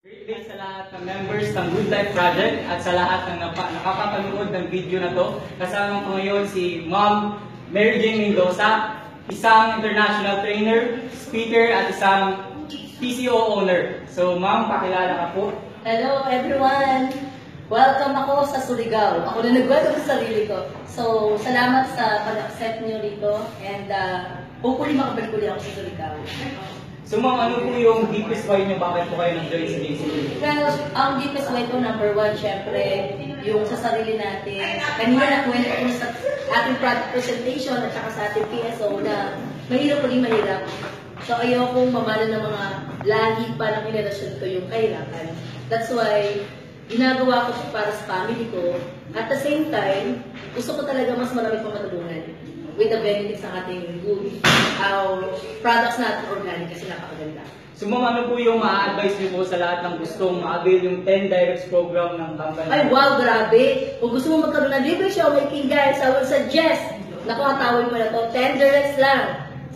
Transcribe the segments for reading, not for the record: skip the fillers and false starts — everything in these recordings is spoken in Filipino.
Great sa lahat ng members ng Good Life Project at sa lahat ng nakakapanood ng video na to. Kasama ko ngayon si Ma'am Mary Jane Mendoza, isang international trainer, speaker at isang PCO owner. So Ma'am, pakilala ka po. Hello everyone! Welcome ako sa Surigao. Ako na nag-welcome sa sarili ko. So, salamat sa pag-accept niyo rito and hopefully makabalik ulit ako sa Surigao. So Ma'am, ano po yung deepest why niyo bakit po kayo nag-join sa JCP? Well, ang deepest way ko, number one, syempre, yung sa sarili natin. Kanina nakwento ko sa ating product presentation at saka sa ating PSO na mahirap ulit mahirap. So, ayokong mamala ng mga lahi pa ng henerasyon ko yung kahirapan. That's why, ginagawa ko ito para sa family ko. At the same time, gusto ko talaga mas marami pang matulungan with the benefits ng ating good products natin organic kasi napakaganda. So Ma'am, ano po yung ma-advise niyo po sa lahat ng gustong ma-avail yung 10 Directs program ng company? Ay wow, grabe! Kung gusto mo magkaroon ng libre showmaking guys, I will suggest, nakakatawin mo na to, 10 Directs lang.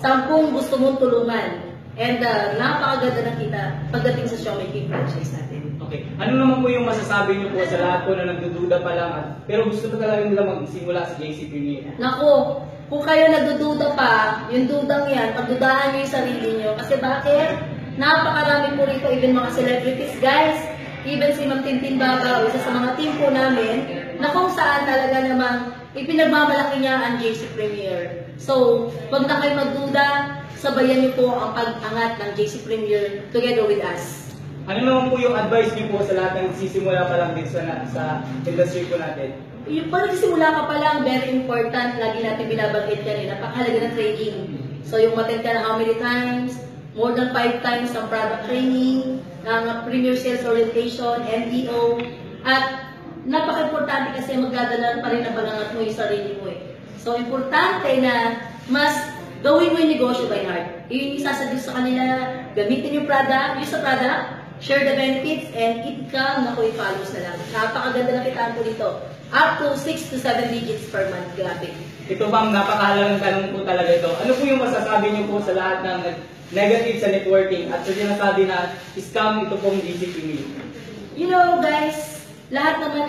10 gusto mong tulungan. And napakaganda na kita pagdating sa showmaking franchise natin. Okay. Ano naman po yung masasabi niyo po sa lahat po na nagdududa pa lang pero gusto pa talaga nila magsimula sa JC Premier? Nako, kung kayo nagdududa pa, yung dudang yan, pagdudahan niyo yung sarili niyo. Kasi bakit? Napakarami po rito, even mga celebrities, guys. Even si Ma'am Tintin Baba, isa sa mga team po namin, na kung saan talaga namang ipinagmamalaki niya ang JC Premier. So, wag na kayo magduda, sabayan niyo po ang pag-angat ng JC Premier together with us. Ano naman po yung advice niyo po sa lahat ng nagsisimula pa lang dito sa industry po natin? Yung pag nagsisimula ka pa lang, very important, lagi natin binabanggit yan, napakahalaga ng training. So yung attend ka na how many times, more than 5 times ang product training, ng Premier Sales Orientation, MDO, at napaka-importante kasi magdadala pa rin ang pangangat mo yung sarili mo eh. So importante na mas gawin mo yung negosyo by heart. Yung isasuggest sa kanila, gamitin yung product, use the product, share the benefits, and income na ko i-follows na lang. Napakaganda na kitaan po dito. Up to 6 to 7 digits per month. Grabe. Ito bang napakahalagang tanong po talaga ito. Ano po yung masasabi niyo po sa lahat ng negative sa networking at sa sinasabi na scam ito pong JC Premier? You know guys, lahat naman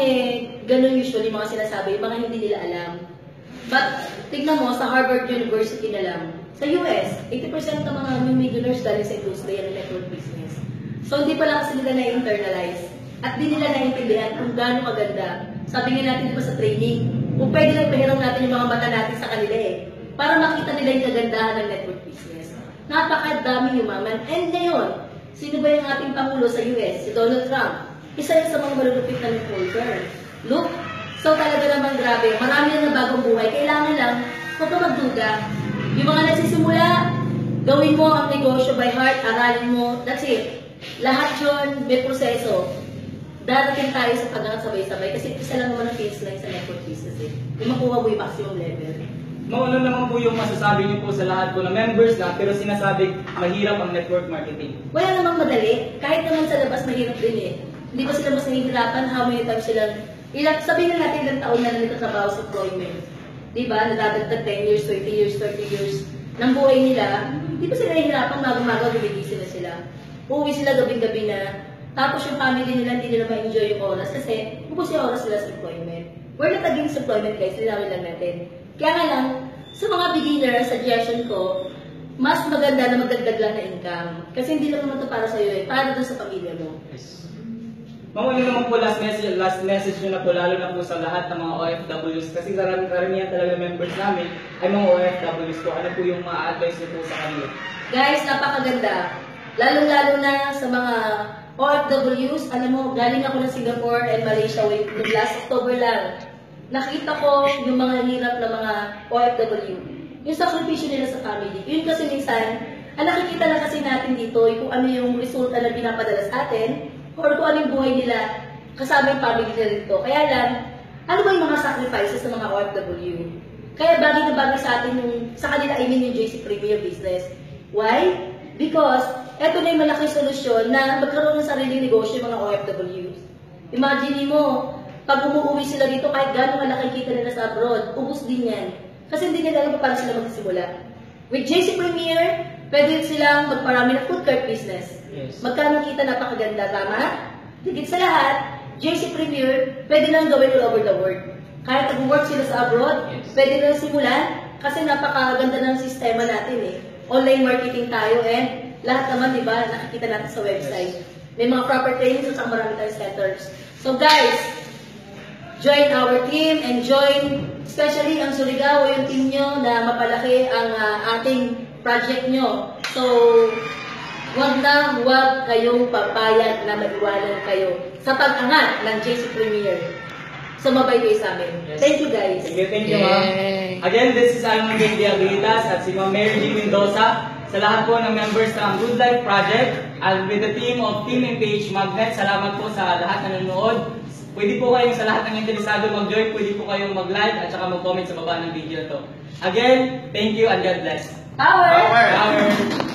ganun usually mga sinasabi, yung mga hindi nila alam. But tignan mo, sa Harvard University na lang, sa US, 80% ng mga new millionaires galing sa industry ng network business. So hindi pa lang kasi nila na-internalize at di nila naintindihan kung gaano kaganda. Sabi nga natin diba sa training, kung pwede lang pahiram natin yung mga mata natin sa kanila para makita nila yung kagandahan ng network business. Napakadami yumaman. And ngayon, sino ba yung ating Pangulo sa US? Si Donald Trump. Isa yun sa mga malulupit na networker. Look, so talaga naman grabe. Marami na bagong buhay. Kailangan lang, huwag ka magduda. Yung mga nagsisimula, gawin mo ang negosyo by heart, aralin mo, that's it. Lahat yun, may proseso. Darating tayo sa pag-angat sabay-sabay kasi isa lang naman ang phase line sa network business yung makuha mo yung maximum level. Ma'am, ano naman po yung masasabi niyo po sa lahat po na members na pero sinasabing mahirap ang network marketing? Wala namang madali. Kahit naman sa labas mahirap din Hindi ba sila mas nahihirapan? How many times silang, sabihin na natin ilang taon na nagtatrabaho sa employment. Diba? Nadadagdag 10 years, 20 years, 30 years ng buhay nila. Hindi ba sila nahihirapan? Maga-maga, gumigising na sila. Uuwi sila gabing-gabi na. Tapos yung family nila, hindi nila ma-enjoy yung oras kasi ubos yung oras nila sa employment. We're not against employment guys, linawin lang natin. Kaya nga lang, sa mga beginner, suggestion ko, mas maganda na magdagdag lang na income. Kasi hindi lang naman ito para sa'yo para doon sa pamilya mo. Yes. Ma'am, ano naman po last message nyo na po, lalo na po sa lahat ng mga OFWs, kasi karamihan talaga members namin ay mga OFWs po. Ano po yung ma-advise nyo po sa kanila? Guys, napakaganda. Lalong-lalo na sa mga OFWs, alam mo, galing ako ng Singapore and Malaysia last October lang. Nakita ko yung mga hirap na mga OFW. Yung sakripisyo nila sa family. Yun kasi minsan, ang nakikita na kasi natin dito, kung ano yung resulta na pinapadala sa atin, or kung ano yung buhay nila kasama yung family nila dito. Kaya lang, ano ba yung mga sacrifices ng mga OFW? Kaya bagay na bagay sa atin yung, sa kanila, I mean yung JC Premier business. Why? Because, eto na yung malaking solusyon na magkaroon ng sariling negosyo yung mga OFWs. Imagine mo, pag umuwi sila dito, kahit gano'ng malaki kita nila sa abroad, ubus din yan. Kasi hindi nila alam paano sila magsisimula. With JC Premier, pwede silang magparami ng food cart business. Yes. Magkano kita napakaganda, tama? Higit sa lahat, JC Premier, pwede lang gawin all over the world. Kahit nag-work sila sa abroad, Yes. pwede lang simulan kasi napakaganda ng sistema natin eh. Online marketing tayo and lahat naman, di ba, nakikita natin sa website. May mga proper trainings at saka marami tayong centers. So guys, join our team and join, especially ang Surigao, yung team nyo na mapalaki ang ating project nyo. So, huwag kayong papayag na maiwanan kayo sa pag-angat ng JC Premier. Sumabay kayo sa amin. Yes. Thank you guys. Thank you, ma'am. Again, this is Alma Diablitas at si Ma'am Mary G. Mendoza. Sa lahat po ng members ng Good Life Project and with the team of Team MPH Magnet, salamat po sa lahat na nanonood. Pwede po kayong sa lahat ng interesado mag-join, pwede po kayong mag-like at saka mag-comment sa baba ng video to. Again, thank you and God bless. Power! Power!